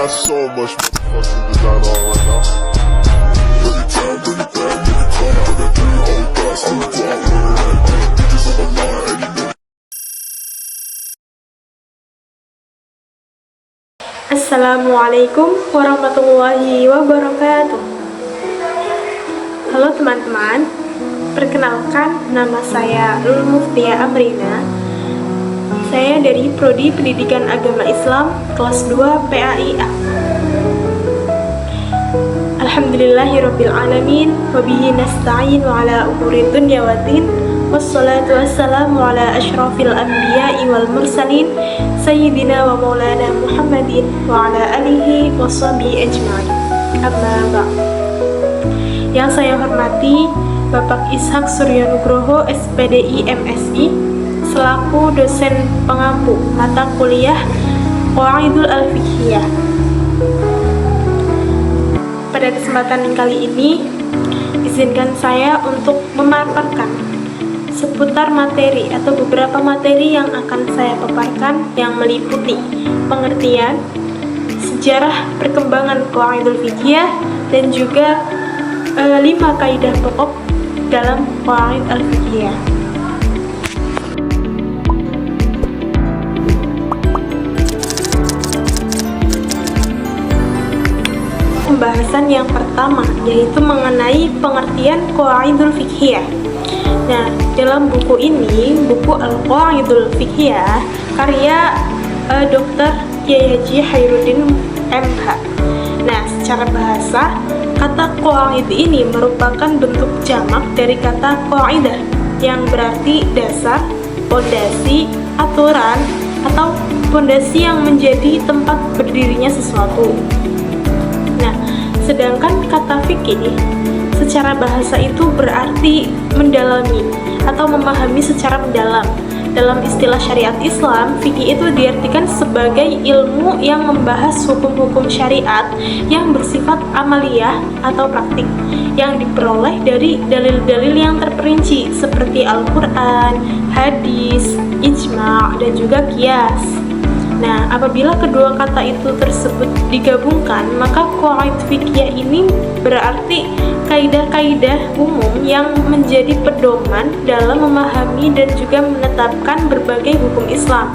got so much motherfucking design on right now. Bring it down, bring it back, make it come, bring that thing, hold back, I'm the guap, running that deep, bitches on my line, and you know. Assalamualaikum warahmatullahi wabarakatuh. Halo teman-teman, perkenalkan nama saya Lul Muftia Amrina. Saya dari Prodi Pendidikan Agama Islam kelas 2 PAIA. Alhamdulillahirabbil alamin wa bihi nasta'in wa ala umuri dunya waddin. Wassalatu wassalamu ala asyrafil anbiya'i wal mursalin sayyidina wa maulana Muhammadin wa ala alihi wa sahbihi ajma'in. Amma ba'd. Yang saya hormati Bapak Ishak Suryanugroho SPDI MSI selaku dosen pengampu mata kuliah Qawaidul Al-Fiqhiyah. Pada kesempatan kali ini, izinkan saya untuk memaparkan seputar materi atau beberapa materi yang akan saya paparkan yang meliputi pengertian, sejarah perkembangan Qawaidul Fiqhiyah dan juga 5 kaidah pokok dalam Qawaid Al-Fiqhiyah. Pembahasan yang pertama yaitu mengenai pengertian Qawaidul Fiqhiyah. Nah, dalam buku ini, buku Al-Qawaidul Fiqhiyah karya Dr. Kiai Haji Khairuddin MH. Nah, secara bahasa, kata qawaid ini merupakan bentuk jamak dari kata qaidah yang berarti dasar, pondasi, aturan, atau pondasi yang menjadi tempat berdirinya sesuatu. Nah, sedangkan kata fikih secara bahasa itu berarti mendalami atau memahami secara mendalam. Dalam istilah syariat Islam, fikih itu diartikan sebagai ilmu yang membahas hukum-hukum syariat yang bersifat amaliyah atau praktik, yang diperoleh dari dalil-dalil yang terperinci seperti Al-Quran, hadis, ijma', dan juga qiyas. Nah, apabila kedua kata itu tersebut digabungkan, maka qawaid fiqhiyah ini berarti kaidah-kaidah umum yang menjadi pedoman dalam memahami dan juga menetapkan berbagai hukum Islam.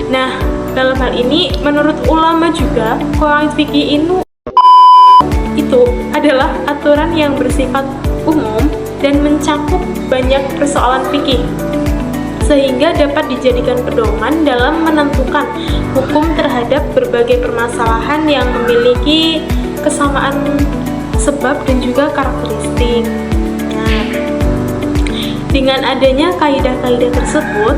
Nah, dalam hal ini menurut ulama juga qawaid fiqhiyah itu adalah aturan yang bersifat umum dan mencakup banyak persoalan fikih, sehingga dapat dijadikan pedoman dalam menentukan hukum terhadap berbagai permasalahan yang memiliki kesamaan sebab dan juga karakteristik. Nah, dengan adanya kaidah-kaidah tersebut,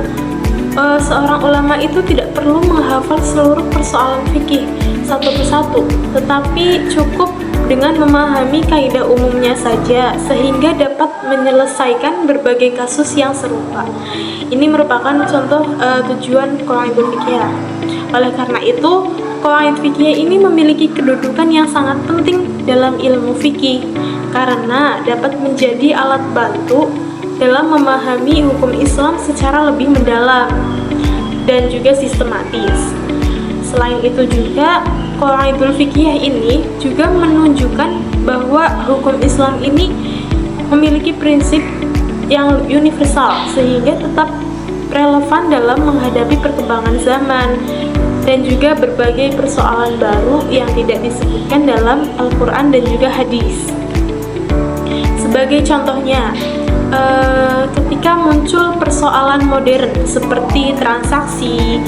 seorang ulama itu tidak perlu menghafal seluruh persoalan fikih satu persatu, tetapi cukup dengan memahami kaidah umumnya saja sehingga dapat menyelesaikan berbagai kasus yang serupa. Ini merupakan contoh tujuan Qawaidul Fiqhiyah. Oleh karena itu, Qawaid Fiqhiyah ini memiliki kedudukan yang sangat penting dalam ilmu fikih karena dapat menjadi alat bantu dalam memahami hukum Islam secara lebih mendalam dan juga sistematis. Selain itu juga, Qawaidul Fiqhiyah ini juga menunjukkan bahwa hukum Islam ini memiliki prinsip yang universal sehingga tetap relevan dalam menghadapi perkembangan zaman dan juga berbagai persoalan baru yang tidak disebutkan dalam Al-Quran dan juga hadis. Sebagai contohnya, ketika muncul persoalan modern seperti transaksi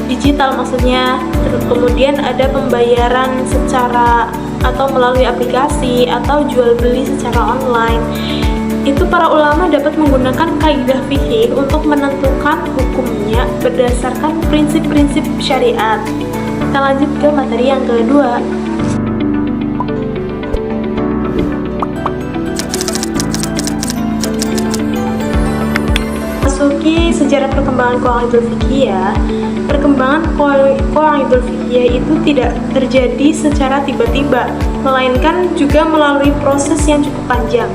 digital maksudnya, kemudian ada pembayaran secara atau melalui aplikasi atau jual beli secara online, itu para ulama dapat menggunakan kaidah fikih untuk menentukan hukumnya berdasarkan prinsip-prinsip syariat. Kita lanjut ke materi yang kedua. Masuki sejarah perkembangan Qawaidul Fiqhiyah. Perkembangan Qawaidul Fiqhiyah itu tidak terjadi secara tiba-tiba, melainkan juga melalui proses yang cukup panjang.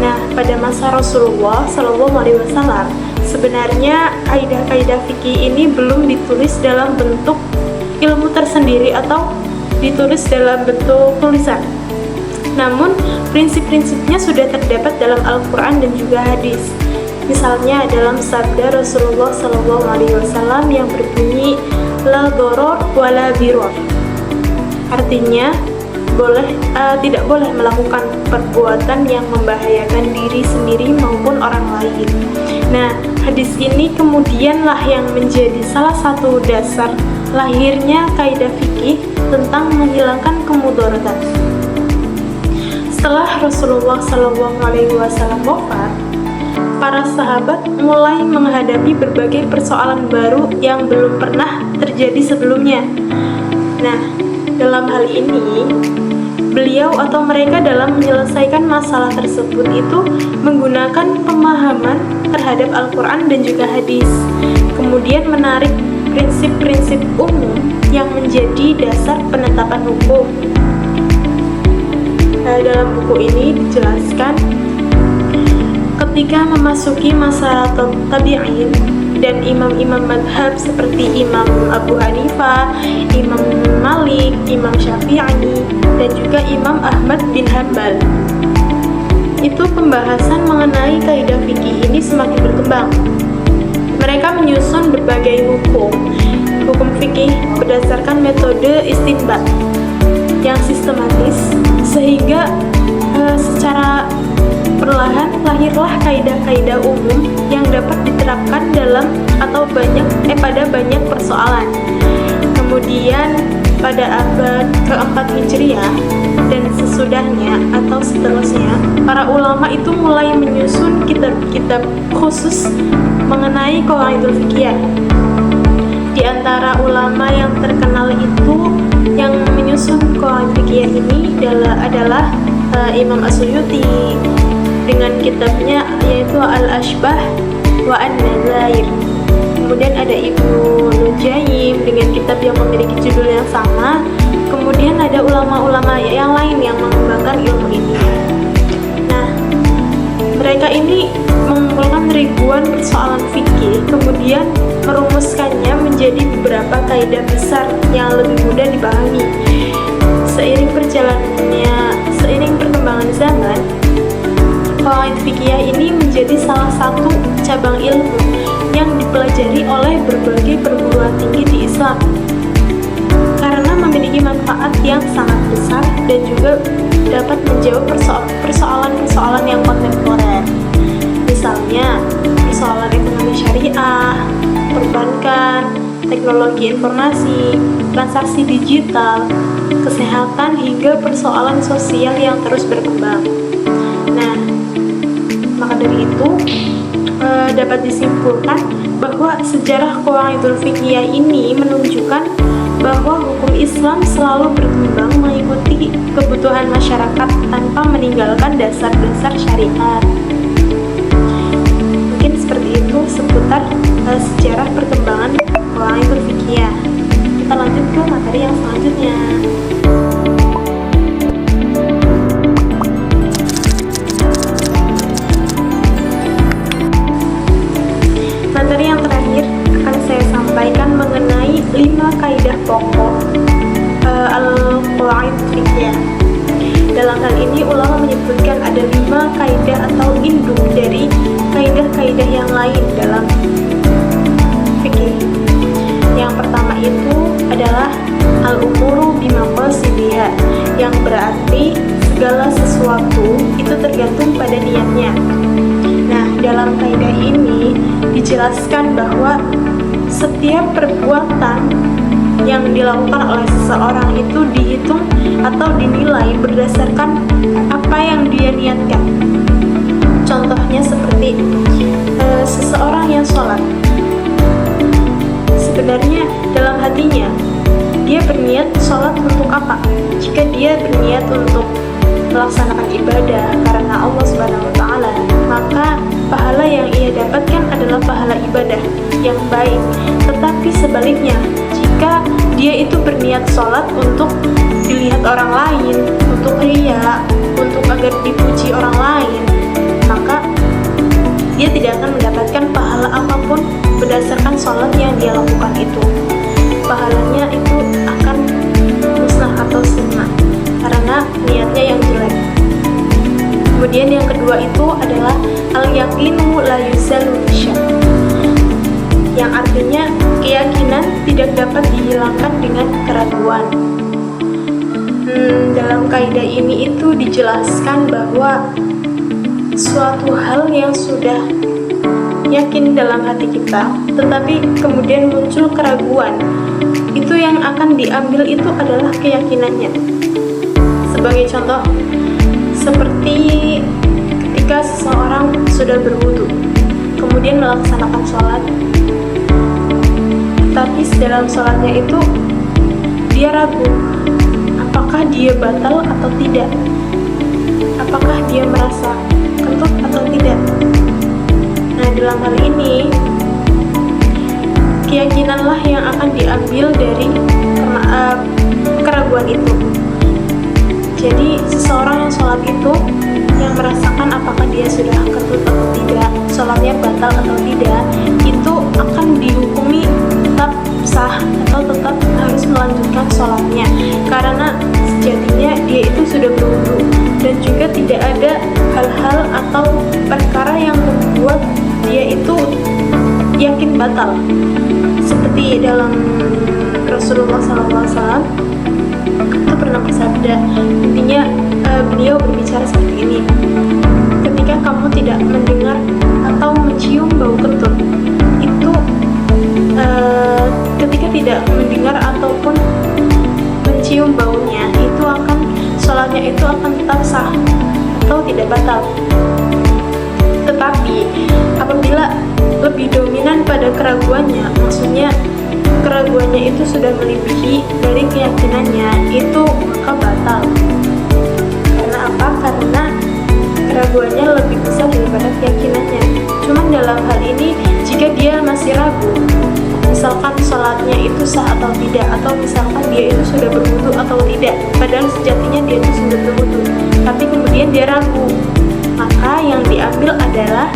Nah, pada masa Rasulullah SAW, sebenarnya kaidah-kaidah fikih ini belum ditulis dalam bentuk ilmu tersendiri atau ditulis dalam bentuk tulisan. Namun, prinsip-prinsipnya sudah terdapat dalam Al-Quran dan juga hadis. Misalnya dalam sabda Rasulullah SAW yang berbunyi la doror wala biror. Artinya, tidak boleh melakukan perbuatan yang membahayakan diri sendiri maupun orang lain. Nah, hadis ini kemudianlah yang menjadi salah satu dasar lahirnya kaidah fikih tentang menghilangkan kemudaratan. Setelah Rasulullah SAW wafat, para sahabat mulai menghadapi berbagai persoalan baru yang belum pernah terjadi sebelumnya. Nah, dalam hal ini, beliau atau mereka dalam menyelesaikan masalah tersebut itu menggunakan pemahaman terhadap Al-Quran dan juga hadis, kemudian menarik prinsip-prinsip umum yang menjadi dasar penetapan hukum. Dalam buku ini dijelaskan ketika memasuki masa tabi'in dan imam-imam madhab seperti Imam Abu Hanifah, Imam Malik, Imam Syafi'i, dan juga Imam Ahmad bin Hanbal, itu pembahasan mengenai kaidah fikih ini semakin berkembang. Mereka menyusun berbagai hukum fikih berdasarkan metode istinbat yang sistematis, sehingga secara perlahan lahirlah kaidah-kaidah umum yang dapat diterapkan dalam atau pada banyak persoalan. Kemudian pada abad keempat Hijriah dan sesudahnya atau seterusnya, para ulama itu mulai menyusun kitab-kitab khusus mengenai qawaidul fiqhiyah. Di antara ulama yang terkenal itu yang menyusun qawaidul fiqhiyah ini adalah Imam As-Suyuti dengan kitabnya yaitu Al-Ashbah wa An-Nazair. Kemudian ada Ibnu Nujaym dengan kitab yang memiliki judul yang sama. Kemudian ada ulama-ulama yang lain yang mengembangkan ilmu ini. Nah, mereka ini mengumpulkan ribuan persoalan fikih, kemudian merumuskannya menjadi beberapa kaidah besar yang lebih mudah dipahami. Seiring perkembangan zaman, qawaid fikih ini menjadi salah satu cabang ilmu yang dipelajari oleh berbagai perguruan tinggi di Islam karena memiliki manfaat yang sangat besar dan juga dapat menjawab persoalan-persoalan yang kontemporer. Misalnya, persoalan ekonomi syariah, perbankan, teknologi informasi, transaksi digital, kesehatan, hingga persoalan sosial yang terus berkembang. Nah, maka dari itu dapat disimpulkan bahwa sejarah qawaidul fiqhiyah ini menunjukkan bahwa hukum Islam selalu berkembang mengikuti kebutuhan masyarakat tanpa meninggalkan dasar-dasar syariat. Mungkin seperti itu seputar sejarah perkembangan qawaidul fiqhiyah. Kita lanjut ke materi yang selanjutnya. Materi yang terakhir akan saya sampaikan mengenai 5 kaidah pokok al-qawaid fiqhiyah. Dalam hal ini ulama menyebutkan ada 5 kaidah atau induk dari kaidah-kaidah yang lain dalam fikih. Yang pertama itu adalah al-umuru bimaqasidiha, yang berarti segala sesuatu itu tergantung pada niatnya. Nah, dalam kaidah ini dijelaskan bahwa setiap perbuatan yang dilakukan oleh seseorang itu dihitung atau dinilai berdasarkan apa yang dia niatkan. Contohnya seperti seseorang yang sholat. Sebenarnya dalam hatinya dia berniat sholat untuk apa? Jika dia berniat untuk melaksanakan ibadah karena Allah Subhanahu wa Ta'ala, maka pahala yang ia dapatkan adalah pahala ibadah yang baik. Tetapi sebaliknya, jika dia itu berniat sholat untuk dilihat orang lain, untuk riya, untuk agar dipuji orang lain, maka dia tidak akan mendapatkan pahala apapun berdasarkan sholat yang dia lakukan itu. Pahalanya itu yang kedua itu adalah al-yaqinu la yuzalu bisyak, yang artinya keyakinan tidak dapat dihilangkan dengan keraguan. Dalam kaidah ini itu dijelaskan bahwa suatu hal yang sudah yakin dalam hati kita, tetapi kemudian muncul keraguan, itu yang akan diambil itu adalah keyakinannya. Sebagai contoh, seperti ketika seseorang sudah berwudu, kemudian melaksanakan sholat, tapi dalam sholatnya itu dia ragu, apakah dia batal atau tidak, apakah dia merasa kentut atau tidak. Nah, dalam hal ini keyakinanlah yang akan diambil dari keraguan itu. Jadi seseorang yang sholat itu yang merasakan apakah dia sudah kentut atau tidak, sholatnya batal atau tidak, itu akan dihukumi tetap sah atau tetap harus melanjutkan sholatnya, karena sejatinya dia itu sudah berwudu dan juga tidak ada hal-hal atau perkara yang membuat dia itu yakin batal. Seperti dalam Rasulullah SAW itu pernah bersabda, intinya beliau berbicara seperti ini, ketika kamu tidak mendengar atau mencium bau kentut, itu ketika tidak mendengar ataupun mencium baunya, itu akan sholatnya itu akan tetap sah atau tidak batal. Tetapi apabila lebih dominan pada keraguannya, maksudnya keraguannya itu sudah melebihi dari keyakinannya, itu maka batal. Karena apa? Karena keraguannya lebih besar daripada keyakinannya. Cuman dalam hal ini, jika dia masih ragu, misalkan sholatnya itu sah atau tidak, atau misalkan dia itu sudah berwudu atau tidak, padahal sejatinya dia itu sudah berwudu, tapi kemudian dia ragu, maka yang diambil adalah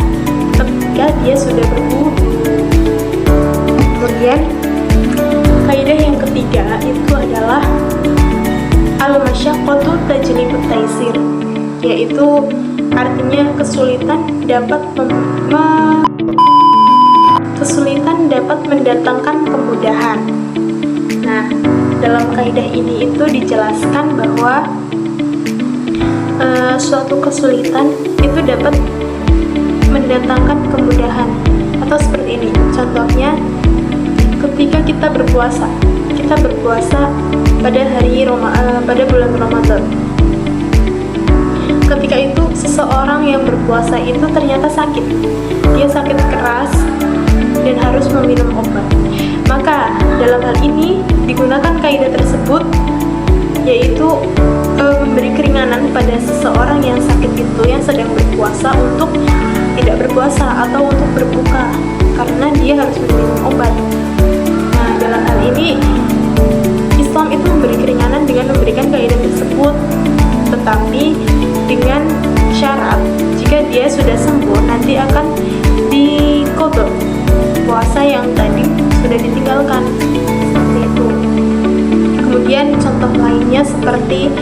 ketika dia sudah berwudu. Kemudian kaidah yang ketiga itu adalah al-masyaqqatu tajlibut taisir, yaitu artinya kesulitan dapat mendatangkan kemudahan. Nah, dalam kaidah ini itu dijelaskan bahwa suatu kesulitan itu dapat mendatangkan kemudahan, atau seperti ini contohnya, ketika kita berpuasa pada bulan Ramadan. Ketika itu seseorang yang berpuasa itu ternyata sakit, dia sakit keras dan harus meminum obat. Maka dalam hal ini digunakan kaidah tersebut, yaitu memberi keringanan pada seseorang yang sakit itu, yang sedang berpuasa, untuk tidak berpuasa atau untuk berbuka karena dia harus meminum obat. Nah, dalam hal ini Islam itu memberi keringanan dengan memberikan kaidah tersebut, tetapi dengan syarat jika dia sudah sembuh nanti akan diqadha puasa yang tadi sudah ditinggalkan, seperti itu. Kemudian contoh lainnya seperti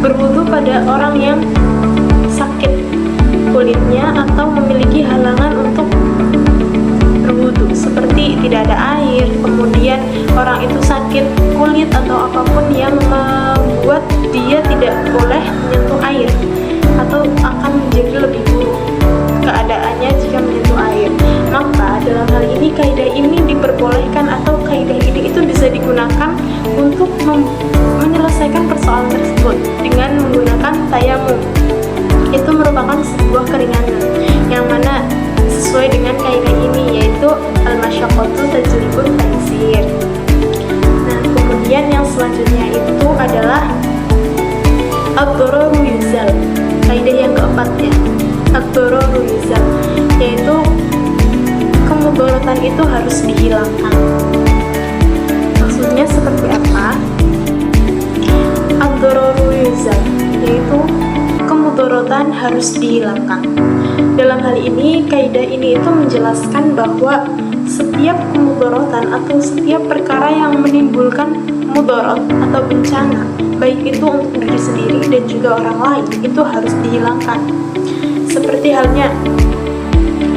berwudu pada orang yang sakit kulitnya atau memiliki halangan untuk berwudu, seperti tidak ada air, kemudian orang itu sakit kulit atau apapun yang membuat dia tidak boleh menyentuh air atau akan menjadi lebih buruk keadaannya jika menyentuh air. Maka dalam hal ini kaidah ini diperbolehkan atau kaidah ini itu bisa digunakan untuk menyelesaikan persoalan tersebut dengan menggunakan tayamum. Itu merupakan sebuah keringanan yang mana sesuai dengan kaidah ini, yaitu al-masyaqqatu tajlibut taisir. Nah, kemudian yang selanjutnya itu adalah ad-dararu yuzal. Kaidah yang keempat ya, ad-dararu yuzal, yaitu kemudaratan itu harus dihilangkan. Maksudnya seperti apa? Ad-dararu yuzal, yaitu kemudaratan harus dihilangkan. Dalam hal ini, kaidah ini itu menjelaskan bahwa setiap kemudaratan atau setiap perkara yang menimbulkan mudarat atau bencana, baik itu untuk diri sendiri dan juga orang lain, itu harus dihilangkan. Seperti halnya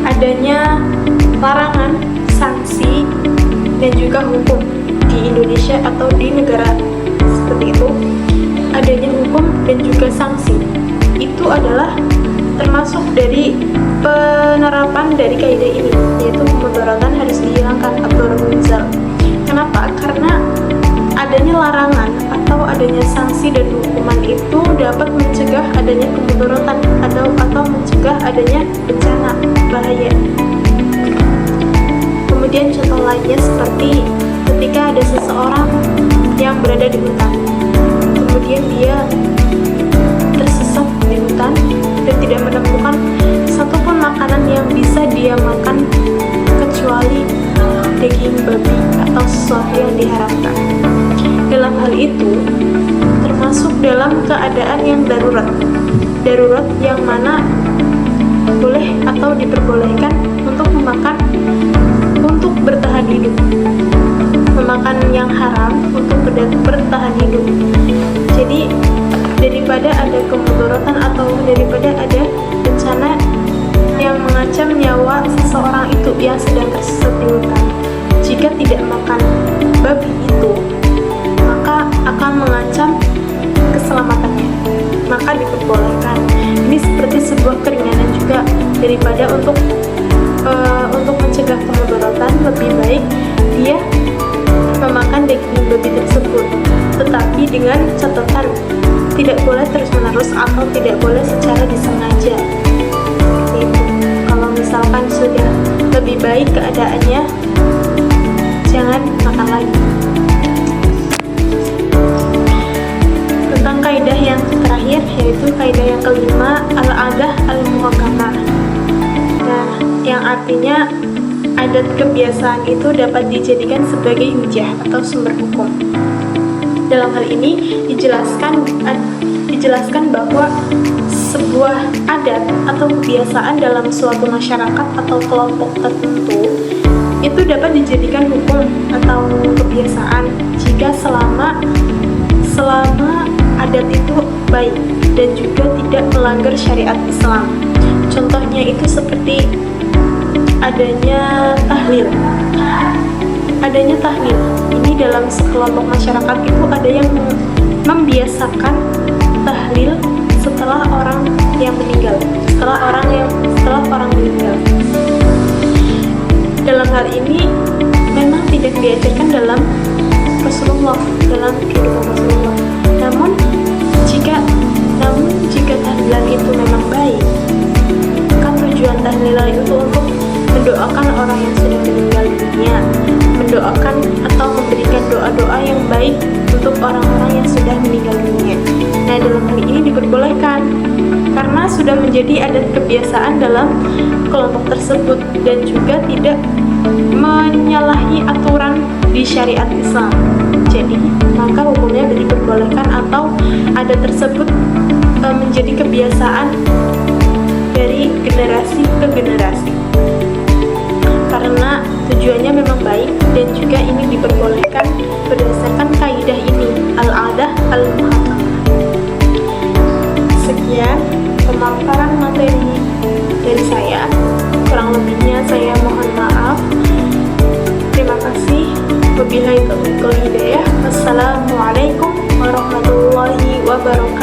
adanya larangan, sanksi, dan juga hukum di Indonesia atau di negara seperti itu. Adanya hukum dan juga sanksi itu adalah termasuk dari penerapan dari kaidah ini, yaitu kemudaratan harus dihilangkan atau menunjal. Kenapa? Karena adanya larangan atau adanya sanksi dan hukuman itu dapat mencegah adanya kemudaratan atau mencegah adanya bencana bahaya. Kemudian contoh lainnya seperti ketika ada seseorang yang berada di hutan, kemudian dia tersesat di hutan dan tidak menemukan satupun makanan yang bisa dia makan kecuali daging babi atau sesuatu yang diharamkan. Dalam hal itu termasuk dalam keadaan yang darurat yang mana boleh atau diperbolehkan untuk untuk bertahan hidup, memakan yang haram untuk bertahan hidup. Jadi daripada ada kemudaratan atau daripada ada bencana yang mengancam nyawa seseorang itu yang sedang tersesat di hutan, jika tidak makan babi itu maka akan mengancam keselamatannya, maka diperbolehkan. Ini seperti sebuah keringanan juga daripada untuk mencegah kemudaratan, lebih baik dia memakan daging babi tersebut, tetapi dengan catatan tidak boleh terus-menerus atau tidak boleh secara disengaja. Itu kalau misalkan sudah lebih baik keadaannya, jangan makan lagi. Tentang kaidah yang terakhir, yaitu kaidah yang kelima, al-'adah al-muhakkamah. Nah, yang artinya adat kebiasaan itu dapat dijadikan sebagai hujah atau sumber hukum. Dalam hal ini dijelaskan bahwa sebuah adat atau kebiasaan dalam suatu masyarakat atau kelompok tertentu itu dapat dijadikan hukum atau kebiasaan jika selama adat itu baik dan juga tidak melanggar syariat Islam. Contohnya itu seperti adanya tahlil. Ini dalam sekelompok masyarakat itu ada yang membiasakan tahlil setelah orang meninggal. Dalam hal ini memang tidak diajarkan dalam dalam kehidupan Rasulullah. Namun jika tahlilan itu memang baik, kan tujuan tahlilan itu untuk mendoakan orang yang sudah meninggal dunia, mendoakan atau memberikan doa-doa yang baik untuk orang-orang yang sudah meninggal dunia. Nah, dalam hal ini diperbolehkan karena sudah menjadi adat kebiasaan dalam kelompok tersebut dan juga tidak menyalahi aturan di syariat Islam. Jadi, maka hukumnya diperbolehkan atau adat tersebut menjadi kebiasaan dari generasi ke generasi. Karena tujuannya memang baik dan juga ini diperbolehkan berdasarkan kaidah ini, al-'adah al-muhakkamah. Sekian pemaparan materi dari saya. Kurang lebihnya saya mohon maaf. Terima kasih. Wabillahi taufiq wal hidayah. Wassalamualaikum warahmatullahi wabarakatuh.